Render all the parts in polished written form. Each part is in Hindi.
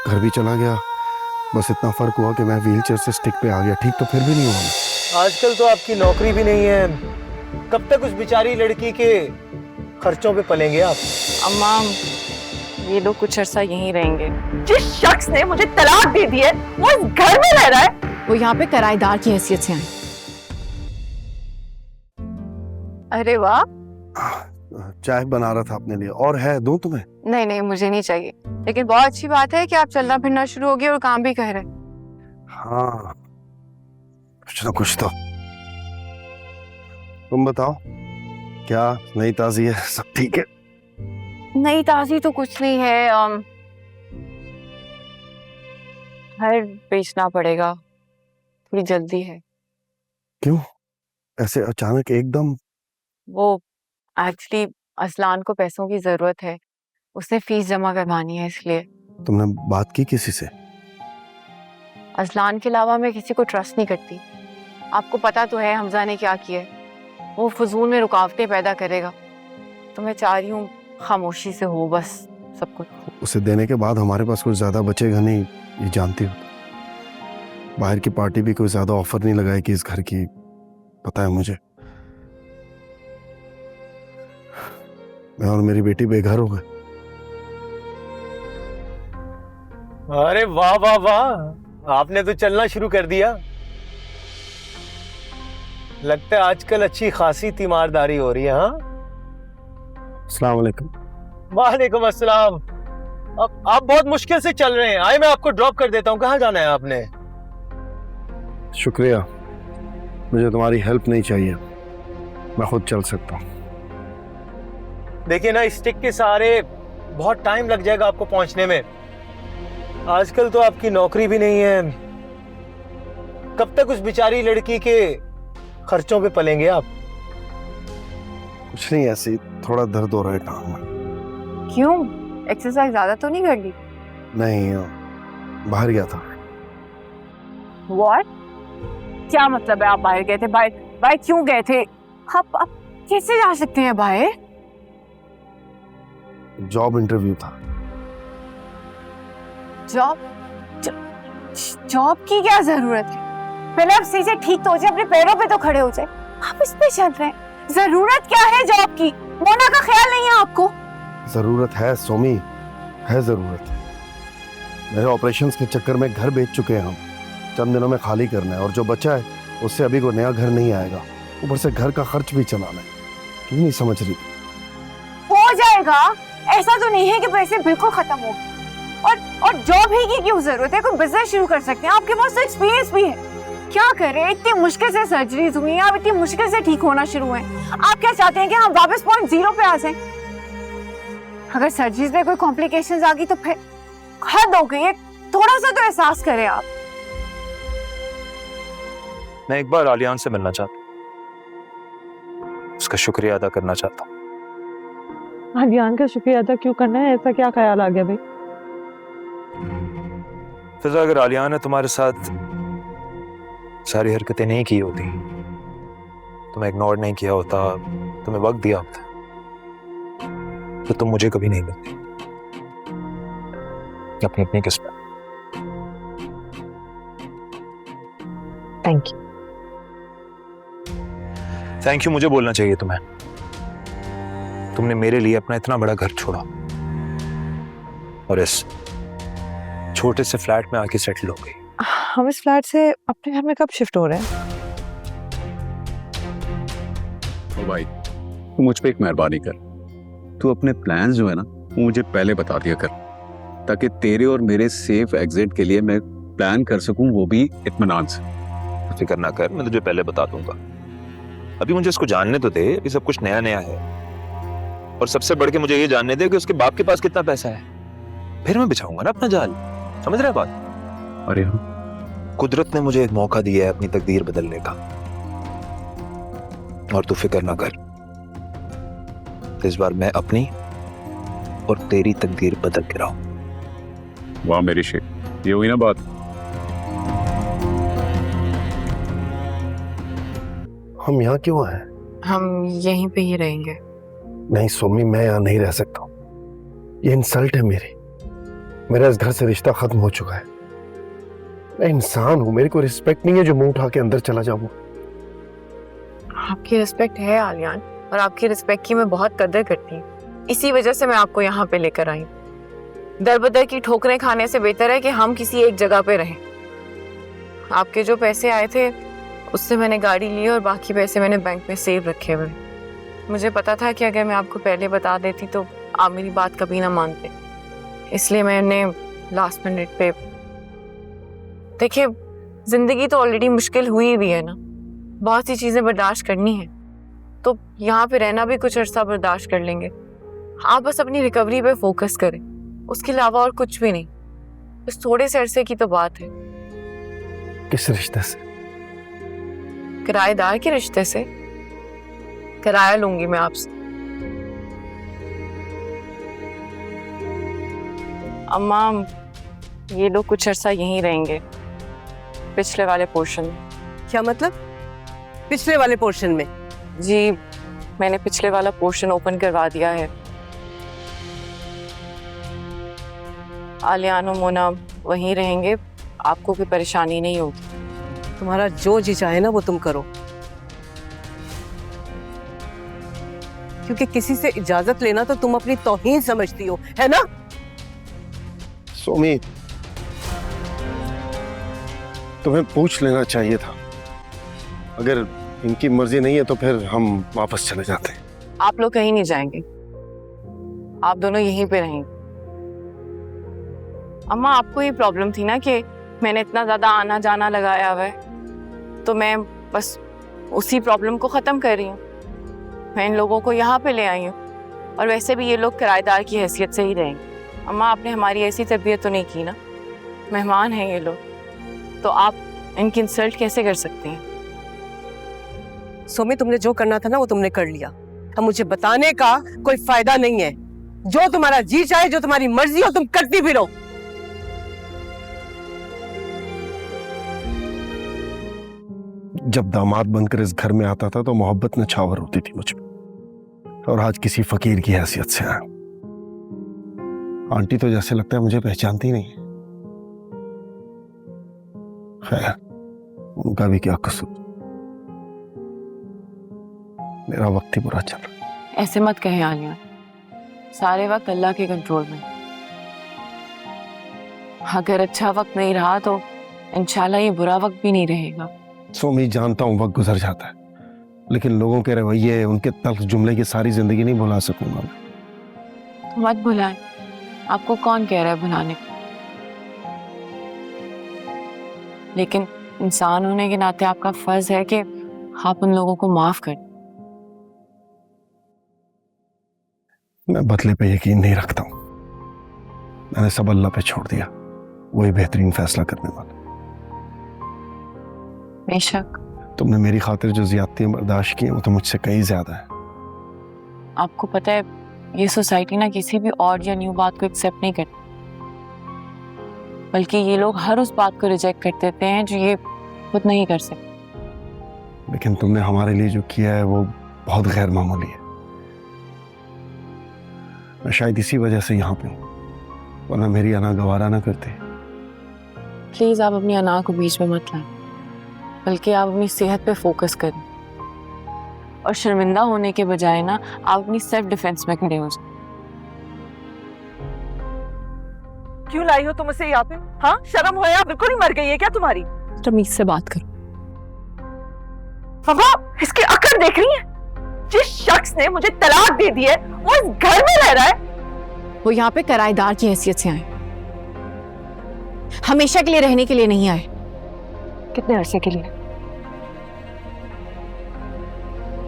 घर भी चला गया। बस इतना फर्क हुआ कि मैं व्हीलचेयर से स्टिक पे आ गया। ठीक तो फिर भी नहीं हुआ मैं। आजकल तो आपकी नौकरी भी नहीं है, कब तक उस बेचारी लड़की के खर्चों पे पलेंगे आप? अम्मा, ये लोग कुछ अरसा यहीं रहेंगे। जिस शख्स ने मुझे तलाक दे दी है वो इस घर में रह रहा है। वो यहाँ पे किराएदार की हैसियत से आए। अरे वाह, चाय बना रहा था अपने लिए। और है दूं तुम्हें? नहीं नहीं मुझे नहीं चाहिए, लेकिन बहुत अच्छी बात है कि आप चलना फिरना शुरू हो गए और काम भी कर रहे हैं। हाँ, कुछ ना कुछ तो। तुम बताओ, क्या नई ताजी है? सब ठीक है? नई ताजी तो कुछ नहीं है। घर बेचना पड़ेगा, थोड़ी जल्दी है। क्यों ऐसे अचानक एकदम? वो एक्चुअली असलान को पैसों की जरूरत है, उसने फीस जमा करवानी है, इसलिए। तुमने बात की किसी से? असलान के अलावा मैं किसी को ट्रस्ट नहीं करती। आपको पता तो है हमजा ने क्या किया है, वो फजूल में रुकावटें पैदा करेगा। तो मैं चाह रही हूँ खामोशी से हो बस सब कुछ। उसे देने के बाद हमारे पास कुछ ज्यादा बचेगा नहीं, ये जानती हो। बाहर की पार्टी भी कोई ज्यादा ऑफर नहीं लगाएगी इस घर की, पता है मुझे। मैं और मेरी बेटी बेघर हो गए। अरे वाह वाह वाह, आपने तो चलना शुरू कर दिया। लगता है आजकल अच्छी खासी तीमारदारी हो रही है। हाँ, अस्सलाम वालेकुम। वालेकुम अस्सलाम। अब आप बहुत मुश्किल से चल रहे हैं। आए, मैं आपको ड्रॉप कर देता हूँ। कहाँ जाना है आपने? शुक्रिया, मुझे तुम्हारी हेल्प नहीं चाहिए, मैं खुद चल सकता हूँ। देखिए ना, इस स्टिक के सहारे बहुत टाइम लग जाएगा आपको पहुंचने में। आजकल तो आपकी नौकरी भी नहीं है, कब तक उस बेचारी लड़की के खर्चों पे पलेंगे आप? कुछ नहीं, ऐसे ही थोड़ा दर्द हो रहा है टांग में। क्यों, एक्सरसाइज ज्यादा तो नहीं कर ली? नहीं, बाहर गया था। What? क्या मतलब है आप बाहर गए थे? बाहर बाहर क्यों गए थे? आप कैसे जा सकते हैं बाहर? जॉब इंटरव्यू था। जॉब? जॉब की क्या जरूरत है? पहले आप सही से ठीक तो हो जाए, अपने पैरों पे तो खड़े हो जाए। आप इस पे चल रहे हैं। जरूरत क्या है जॉब की? मोना का ख्याल नहीं है आपको? जरूरत है सोमी, है जरूरत। मेरे ऑपरेशंस के चक्कर में घर बेच चुके हैं हम, चंद दिनों में खाली करना है, और जो बचा है उससे अभी कोई नया घर नहीं आएगा। ऊपर से घर का खर्च भी चलाना है। क्यों नहीं समझ रही? हो जाएगा, ऐसा तो नहीं है कि पैसे बिल्कुल खत्म हो। और जॉब ही की क्यों जरूरत है? कोई बिजनेस शुरू कर सकते हैं, आपके पास तो एक्सपीरियंस भी है। क्या करें, इतनी मुश्किल से सर्जरीज हुई हैं, आप इतनी मुश्किल से ठीक होना शुरू हैं। आप क्या चाहते हैं कि हम वापस पॉइंट जीरो पे आ जाएं? अगर सर्जरीज में कोई कॉम्प्लिकेशंस आ गई तो फिर हद हो गई है। थोड़ा सा तो एहसास करें आप। मैं एक बार आलियान से मिलना चाहता हूँ, उसका शुक्रिया अदा करना चाहता हूँ। आलियान का शुक्रिया अदा क्यों करना है? ऐसा क्या ख्याल आ गया भाई? फिजा, अगर आलियान ने तुम्हारे साथ सारी हरकतें नहीं की होती, तुम्हें इग्नोर नहीं किया होता, तुम्हें वक्त दिया होता, तो तुम मुझे कभी नहीं मिलती। अपनी अपनी किस्मत। Thank you. थैंक यू मुझे बोलना चाहिए तुम्हें। तुमने मेरे लिए अपना इतना बड़ा घर छोड़ा और इस छोटे से फ्लैट में आके सेटल हो गई। हम इस फ्लैट से अपने घर में कब शिफ्ट हो रहे हैं? ओ भाई, तू मुझ पे एक मेहरबानी कर। तू अपने प्लान्स जो है ना वो मुझे पहले बता दिया कर, ताकि तेरे और मेरे सेफ एग्जिट के लिए मैं प्लान कर सकूं, वो भी इत्मीनान से। फिक्र ना कर, मैं तुझे पहले बता दूंगा। अभी मुझे इसको जानने तो दे, अभी सब कुछ नया नया है। और सबसे बढ़ के मुझे ये जानने दे कि उसके बाप के पास कितना पैसा है, फिर मैं बिछाऊंगा ना अपना जाल। समझ रहा है बात? अरे हाँ, कुदरत ने मुझे एक मौका दिया है अपनी तकदीर बदलने का, और तू फिक्र ना कर, इस बार मैं अपनी और तेरी तकदीर बदल के रहा हूं। वाह मेरी शेख, ये हुई ना बात। हम यहाँ क्यों हैं? हम यहीं पे ही रहेंगे। नहीं सोमी, मैं यहाँ नहीं रह सकता हूँ। ये इंसल्ट है मेरी। मेरा इस घर से रिश्ता खत्म हो चुका है। मैं इंसान हूं, मेरे को रिस्पेक्ट नहीं है जो मुंह उठा के अंदर चला जाऊं। आपकी रिस्पेक्ट है आलियान, और आपकी रिस्पेक्ट की मैं बहुत कदर करती हूँ। इसी वजह से मैं आपको यहाँ पे लेकर आई हूँ। दर बदर की ठोकरें खाने से बेहतर है कि हम किसी एक जगह पे रहें। आपके जो पैसे आए थे उससे मैंने गाड़ी ली और बाकी पैसे मैंने बैंक में सेव रखे हुए। मुझे पता था कि अगर मैं आपको पहले बता देती तो आप मेरी बात कभी ना मानते, इसलिए मैंने लास्ट मिनट पे। देखिए, जिंदगी तो ऑलरेडी मुश्किल हुई भी है ना, बहुत सी चीजें बर्दाश्त करनी है, तो यहाँ पे रहना भी कुछ अर्सा बर्दाश्त कर लेंगे। आप बस अपनी रिकवरी पे फोकस करें, उसके अलावा और कुछ भी नहीं। बस थोड़े से अरसे की तो बात है। किस रिश्ते से? किराएदार के रिश्ते से। किराया लूंगी मैं आपसे। अम्मा, ये लोग कुछ अर्सा यहीं रहेंगे, पिछले वाले पोर्शन में। क्या मतलब? पिछले वाले पोर्शन में? जी, मैंने पिछले वाला पोर्शन ओपन करवा दिया है। आलियान और मोना वहीं रहेंगे, आपको कोई परेशानी नहीं होगी। तुम्हारा जो जी चाहे ना वो तुम करो, क्योंकि किसी से इजाजत लेना तो तुम अपनी तौहीन समझती हो, है ना? सोमी, तुम्हें पूछ लेना चाहिए था। अगर इनकी मर्जी नहीं है तो फिर हम वापस चले जाते हैं। आप लोग कहीं नहीं जाएंगे, आप दोनों यहीं पे रहेंगे। अम्मा, आपको ये प्रॉब्लम थी ना कि मैंने इतना ज्यादा आना जाना लगाया हुआ है, तो मैं बस उसी प्रॉब्लम को खत्म कर रही हूँ। मैं इन लोगों को यहाँ पे ले आई हूँ, और वैसे भी ये लोग किराएदार की हैसियत से ही रहेंगे। अम्मा, आपने हमारी ऐसी तरबियत तो नहीं की ना, मेहमान हैं ये लोग, तो आप इनकी इंसल्ट कैसे कर सकती हैं? सोमी, तुमने जो करना था ना वो तुमने कर लिया। अब मुझे बताने का कोई फायदा नहीं है। जो तुम्हारा जी चाहे, जो तुम्हारी मर्जी हो, तुम करती भी रहो। जब दामाद बनकर इस घर में आता था तो मोहब्बत नछावर होती थी मुझ में, और आज किसी फकीर की हैसियत से आया। आंटी तो जैसे लगता है मुझे पहचानती नहीं। खैर, उनका भी क्या कसूर, मेरा वक्त ही बुरा चल रहा। ऐसे मत कहें आलिया, सारे वक्त अल्लाह के कंट्रोल में। अगर अच्छा वक्त नहीं रहा तो इंशाल्लाह ये बुरा वक्त भी नहीं रहेगा। सोमी, जानता हूं वक्त गुजर जाता है, लेकिन लोगों के रवैये, उनके तल्ख जुमले की सारी जिंदगी नहीं भुला सकूंगा मैं। तो मत भुलाएं, आपको कौन कह रहा है भुलाने को? लेकिन इंसान होने के नाते आपका फर्ज है कि आप उन लोगों को माफ कर। मैं बदले पे यकीन नहीं रखता हूं। मैंने सब अल्लाह पे छोड़ दिया, वही बेहतरीन फैसला करने वाला। बेशक तुमने मेरी खातिर जो ज्यादतियां बर्दाश्त की वो तो मुझसे कहीं ज्यादा है। आपको पता है, ये सोसाइटी ना किसी भी ऑड या न्यू बात को एक्सेप्ट नहीं करती, बल्कि ये लोग हर उस बात को रिजेक्ट कर देते हैं जो ये खुद नहीं कर सकते। लेकिन तुमने हमारे लिए जो किया है वो बहुत गैर मामूली है। मैं शायद इसी वजह से यहाँ पे हूँ, वरना मेरी अना गवारा ना करते। प्लीज आप अपनी अना को बीच में मत लाएं, बल्कि आप अपनी सेहत पे फोकस करें, और शर्मिंदा होने के बजाय ना आप अपनी सेल्फ डिफेंस में खड़े हो जाए। क्यों लाई हो तुम उसे यहाँ पे? हाँ, शर्म हो या बिल्कुल ही मर गई है क्या तुम्हारी? तमीज से बात करो। बाबा, इसकी अकड़ देख रही है? जिस शख्स ने मुझे तलाक दे दी है वो इस घर में रह रहा है। वो यहाँ पे किराएदार की हैसियत से आए, हमेशा के लिए रहने के लिए नहीं आए। कितने अरसे के लिए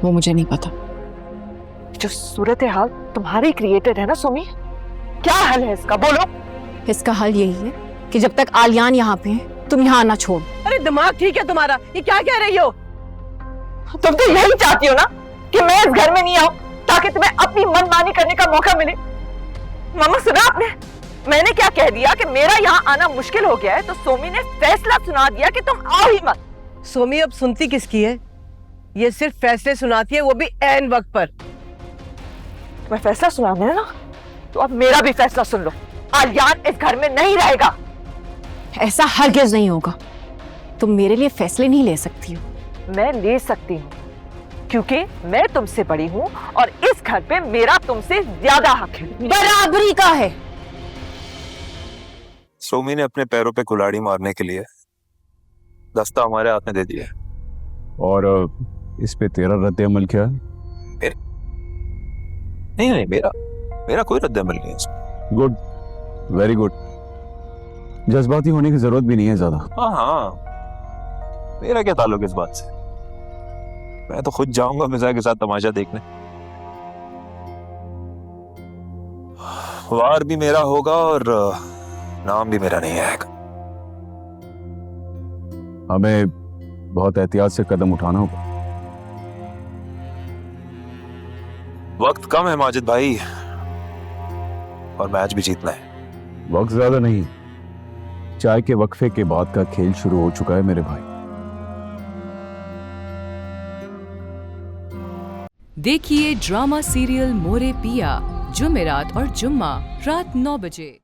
वो मुझे नहीं पता। जो सूरत हाल तुम्हारी क्रिएटेड है ना सोमी, क्या हल है इसका बोलो? इसका हल यही है कि जब तक आलियान यहाँ पे है तुम यहाँ आना छोड़। अरे दिमाग ठीक है तुम्हारा? ये क्या कह रही हो? तुम तो यही चाहती हो ना कि मैं इस घर में नहीं आऊं ताकि तुम्हें अपनी मनमानी करने का मौका मिले। मामा, सुना आपने? मैंने क्या कह दिया कि मेरा यहाँ आना मुश्किल हो गया है, तो सोमी ने फैसला सुना दिया कि तुम आओ ही मत। सोमी अब सुनती किसकी है? ये सिर्फ फैसले सुनाती है, वो भी ऐन वक्त पर। मैं फैसला सुनाने है ना, तो अब मेरा भी फैसला सुन लो। आर्यान इस घर में नहीं रहेगा। ऐसा हरगिज नहीं होगा। तुम मेरे लिए फैसले नहीं ले सकती हो। मैं ले सकती हूँ क्योंकि मैं तुमसे बड़ी हूँ और इस घर पे मेरा तुमसे ज्यादा हक है। बराबरी का है। सोमी ने अपने पैरों पे कुल्हाड़ी मारने के लिए दस्ता हमारे हाथ में दे दिया। और इस पे तेरा रद्द अमल क्या है? नहीं नहीं, मेरा कोई रद्द अमल नहीं है इसमें। Good, very good. जज्बाती होने की जरूरत भी नहीं है ज्यादा। हाँ, मेरा क्या ताल्लुक इस बात से? मैं तो खुद जाऊंगा मिर्जा के साथ तमाशा देखने। वार भी मेरा होगा और नाम भी मेरा नहीं आएगा। हमें बहुत एहतियात से कदम उठाना होगा। वक्त कम है माजिद भाई, और मैच भी जीतना है। वक्त ज्यादा नहीं, चाय के वक्फे के बाद का खेल शुरू हो चुका है मेरे भाई। देखिए ड्रामा सीरियल मोरे पिया जुमेरात और जुम्मा रात 9 बजे।